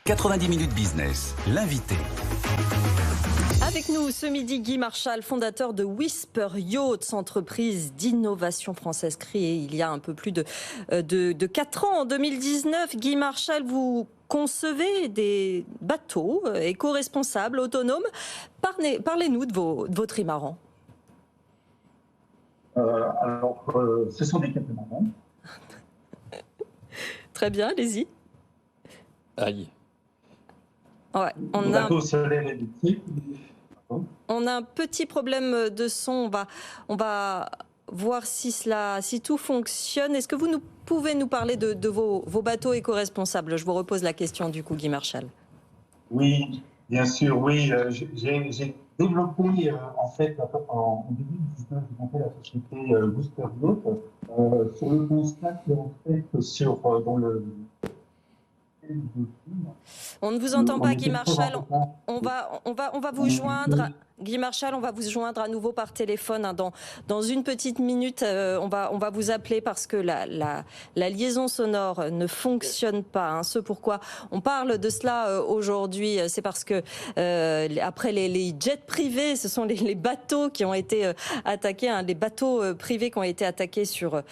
90 minutes business, l'invité. Avec nous ce midi, Guy Marchal, fondateur de Whisper Yachts, entreprise d'innovation française créée il y a un peu plus de 4 ans, en 2019. Guy Marchal, vous concevez des bateaux éco-responsables, autonomes. Parlez-nous de vos trimarans. Ce sont des catamarans. Très bien, allez-y. Aïe. Ouais, on a un petit problème de son. On va voir si tout fonctionne. Est-ce que vous pouvez nous parler de vos bateaux éco-responsables? Je vous repose la question du coup, Guy Marchal. Oui, bien sûr. Oui, j'ai développé en 2019, j'ai monté la société Whisper Yachts sur le constat qu'en fait dans le On ne vous entend pas, Guy Marchal. On va vous joindre. Guy Marchal, on va vous joindre à nouveau par téléphone. Dans une petite minute, on va vous appeler parce que la liaison sonore ne fonctionne pas. Ce pourquoi on parle de cela aujourd'hui, c'est parce que après les jets privés, ce sont les bateaux qui ont été attaqués, les bateaux privés qui ont été attaqués sur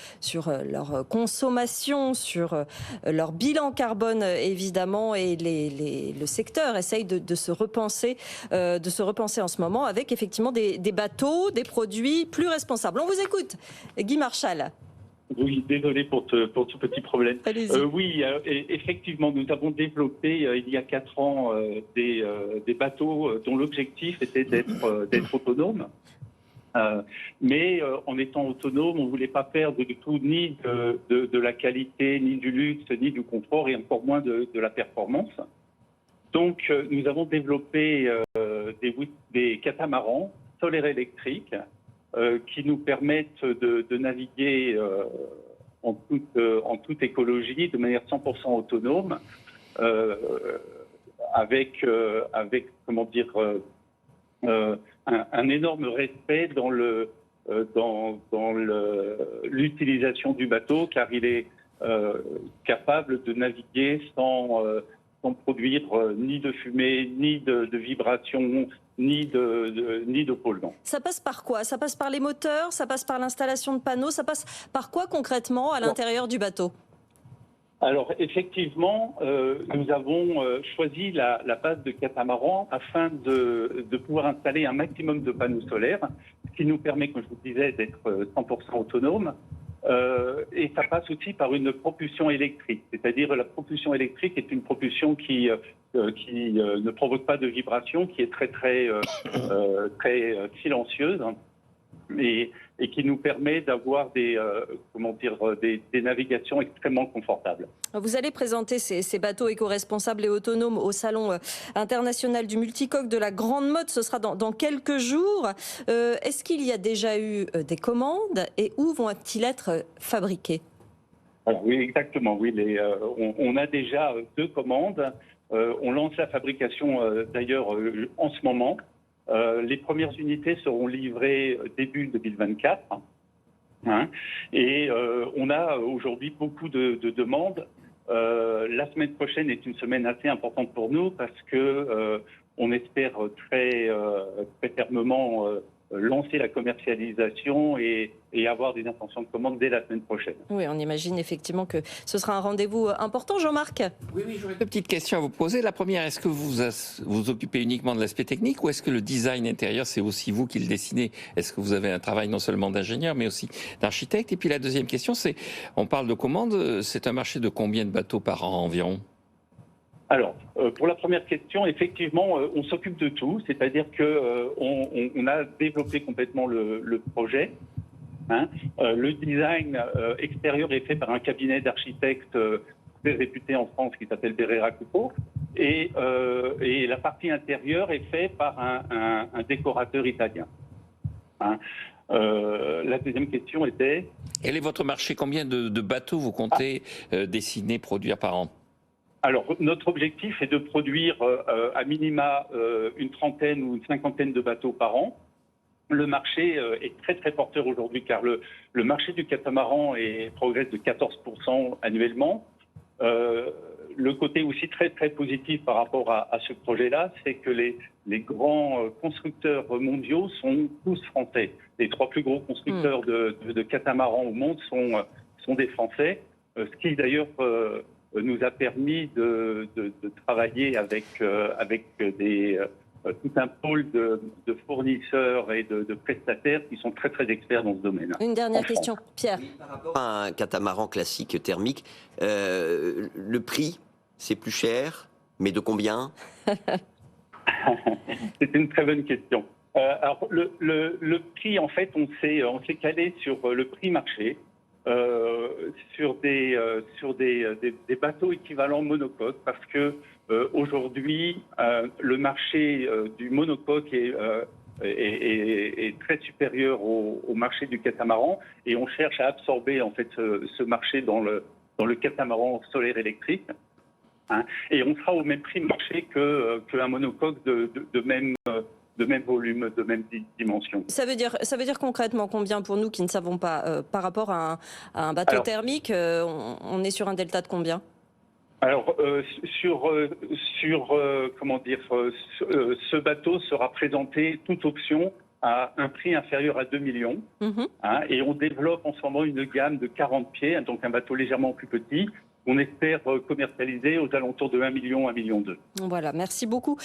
leur consommation, sur leur bilan carbone évidemment, et le secteur essaye de se repenser en ce moment, avec effectivement des bateaux, des produits plus responsables. On vous écoute, Guy Marchal. Oui, désolé pour ce petit problème. Oui, effectivement, nous avons développé il y a 4 ans des bateaux dont l'objectif était d'être autonomes. Mais en étant autonome, on ne voulait pas perdre du tout ni de la qualité, ni du luxe, ni du confort, et encore moins de la performance. Donc, nous avons développé des catamarans solaires électriques qui nous permettent de naviguer en toute écologie, de manière 100% autonome, avec comment dire, un énorme respect dans l'utilisation du bateau, car il est capable de naviguer sans produire ni de fumée, ni de vibrations, ni de polluants. Ça passe par quoi? Ça passe par les moteurs? Ça passe par l'installation de panneaux? Ça passe par quoi concrètement à l'intérieur du bateau? Alors effectivement, nous avons choisi la base de catamaran afin de pouvoir installer un maximum de panneaux solaires, ce qui nous permet, comme je vous disais, d'être 100% autonome. Et ça passe aussi par une propulsion électrique, c'est-à-dire la propulsion électrique est une propulsion qui ne provoque pas de vibration, qui est très silencieuse, et qui nous permet d'avoir des navigations extrêmement confortables. Vous allez présenter ces bateaux éco-responsables et autonomes au Salon international du multicoque de la Grande Motte. Ce sera dans quelques jours. Est-ce qu'il y a déjà eu des commandes et où vont-ils être fabriqués? Alors, oui, exactement. Oui, on a déjà 2 commandes. On lance la fabrication d'ailleurs en ce moment. Les premières unités seront livrées début 2024. Et on a aujourd'hui beaucoup de demandes. La semaine prochaine est une semaine assez importante pour nous parce que on espère très fermement lancer la commercialisation et avoir des intentions de commande dès la semaine prochaine. Oui, on imagine effectivement que ce sera un rendez-vous important. Jean-Marc? Oui, j'aurais 2 petites questions à vous poser. La première, est-ce que vous occupez uniquement de l'aspect technique ou est-ce que le design intérieur, c'est aussi vous qui le dessinez? Est-ce que vous avez un travail non seulement d'ingénieur, mais aussi d'architecte? Et puis la deuxième question, c'est, on parle de commandes, c'est un marché de combien de bateaux par an environ? Alors, pour la première question, effectivement, on s'occupe de tout, c'est-à-dire que on a développé complètement le projet. Le design extérieur est fait par un cabinet d'architectes très réputé en France qui s'appelle Berrera Coupeau, et la partie intérieure est faite par un décorateur italien. La deuxième question était... Quel est votre marché? Combien de bateaux vous comptez dessiner, produire par an? Alors, notre objectif est de produire à minima une trentaine ou une cinquantaine de bateaux par an. Le marché est très porteur aujourd'hui car le marché du catamaran progresse de 14% annuellement. le côté aussi très très positif par rapport à ce projet-là, c'est que les grands constructeurs mondiaux sont tous français. Les 3 plus gros constructeurs de catamarans au monde sont des Français, ce qui d'ailleurs nous a permis de travailler avec tout un pôle de fournisseurs et de prestataires qui sont très très experts dans ce domaine. Une dernière question, Pierre. Par rapport à un catamaran classique thermique, le prix, c'est plus cher, mais de combien? C'est une très bonne question. Alors le prix, en fait, on s'est calé sur le prix marché, sur des bateaux équivalents monocoques, parce que aujourd'hui, le marché du monocoque est très supérieur au marché du catamaran, et on cherche à absorber en fait ce marché dans le catamaran solaire électrique. Et on sera au même prix marché qu'un monocoque de même volume, de même dimension. Ça veut dire concrètement combien pour nous qui ne savons pas par rapport à un bateau thermique, on est sur un delta de combien? Alors comment dire, ce bateau sera présenté toute option à un prix inférieur à 2 millions. Et on développe en ce moment une gamme de 40 pieds, donc un bateau légèrement plus petit. On espère commercialiser aux alentours de 1 million, 1,2 million. Voilà, merci beaucoup.